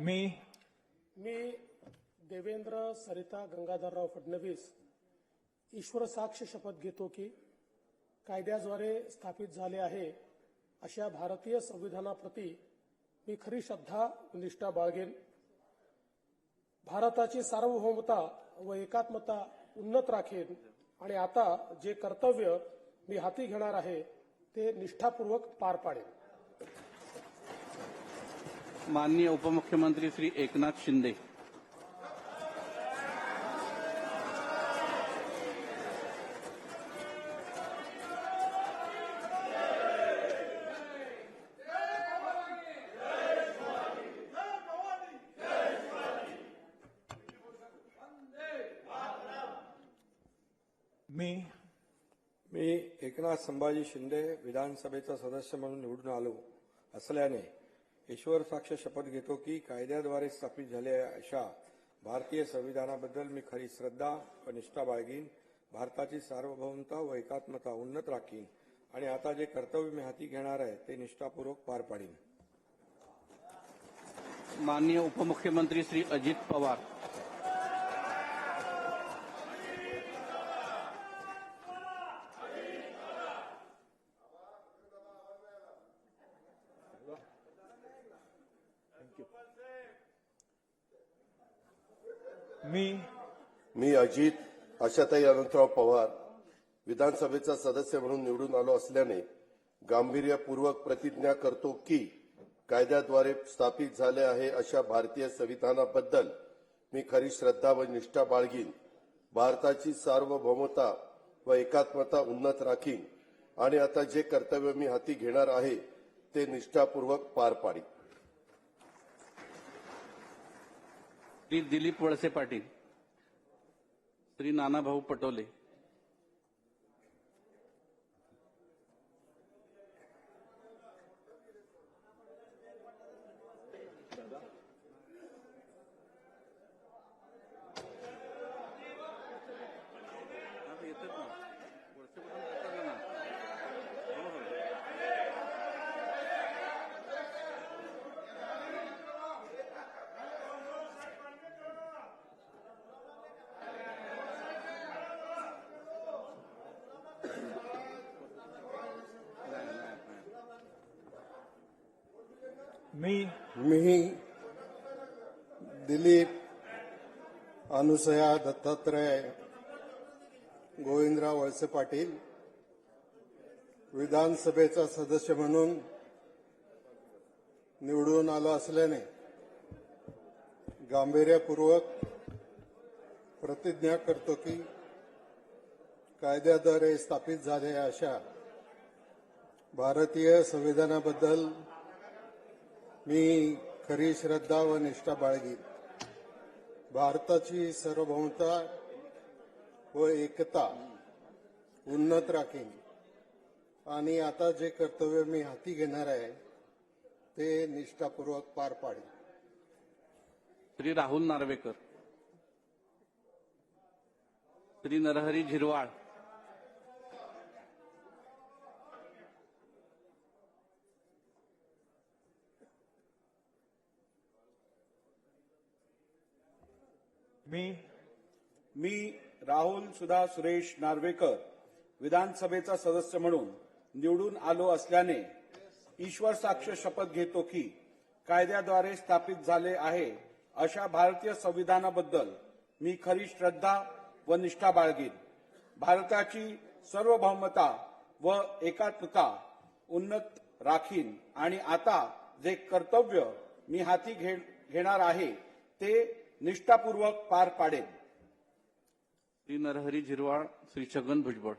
मी देवेंद्र सरिता गंगाधरराव फडणवीस ईश्वर साक्ष शपथ घेतो की कायद्याद्वारे स्थापित झाले आहे अशा भारतीय संविधानाप्रती मी खरी श्रद्धा व निष्ठा बाळगेन. भारताची सार्वभौमता व एकात्मता उन्नत राखेन आणि आता जे कर्तव्य मी हाती घेणार आहे ते निष्ठापूर्वक पार पाडेन. माननीय उपमुख्यमंत्री श्री एकनाथ शिंदे. मी एकनाथ संभाजी शिंदे विधानसभेचा सदस्य म्हणून निवडून आलो असल्याने ईश्वर साक्ष शपथ घेतो की कायद्याद्वारे स्थापित झालेल्या अशा भारतीय संविधानाबद्दल मी खरी श्रद्धा व निष्ठा बाळगीन. भारताची सार्वभौमता व एकात्मता उन्नत राखीन आणि आता जे कर्तव्य मी हाती घेणार आहे ते निष्ठापूर्वक पार पाडीन. माननीय उपमुख्यमंत्री श्री अजित पवार. मी अजित आशाताई अनंतराव पवार विधानसभेचा सदस्य म्हणून निवडून आलो असल्याने गांभीर्यपूर्वक प्रतिज्ञा करतो की कायद्याद्वारे स्थापित झाले आहे अशा भारतीय संविधानाबद्दल मी खरी श्रद्धा व निष्ठा बाळगीन. भारताची सार्वभौमता व एकात्मता उन्नत राखीन आणि आता जे कर्तव्य मी हाती घेणार आहे ते निष्ठापूर्वक पार पाडीन. श्री दिलीप वळसे पाटील. श्री नानाभाऊ पटोले. मी दिलीप अनुसया दत्तात्रय गोविंदराव वळसे पाटील विधानसभेचा सदस्य म्हणून निवडून आलो असल्याने गांभीर्यपूर्वक प्रतिज्ञा करतो की कायद्याद्वारे स्थापित झालेल्या अशा भारतीय संविधानाबद्दल मी खरी श्रद्धा व निष्ठा बाळगीन. भारताची सार्वभौमता व एकता उन्नत राखीन आणि आता जे कर्तव्य मी हाती घेणार आहे ते निष्ठापूर्वक पार पाडेन. श्री राहुल नार्वेकर. श्री नरहरी झिरवाळ. मी राहुल सुधा सुरेश नार्वेकर विधानसभेचा सदस्य म्हणून निवडून आलो असल्याने ईश्वर साक्ष शपथ घेतो की कायद्याद्वारे स्थापित झाले आहे अशा भारतीय संविधानाबद्दल मी खरी श्रद्धा व निष्ठा बाळगीन. भारताची सार्वभौमता व एकात्मता उन्नत राखीन आणि आता जे कर्तव्य मी हाती घेणार आहे ते निष्ठापूर्वक पार पाडेन. श्री नरहरी झिरवाळ. श्री छगन भुजबळ.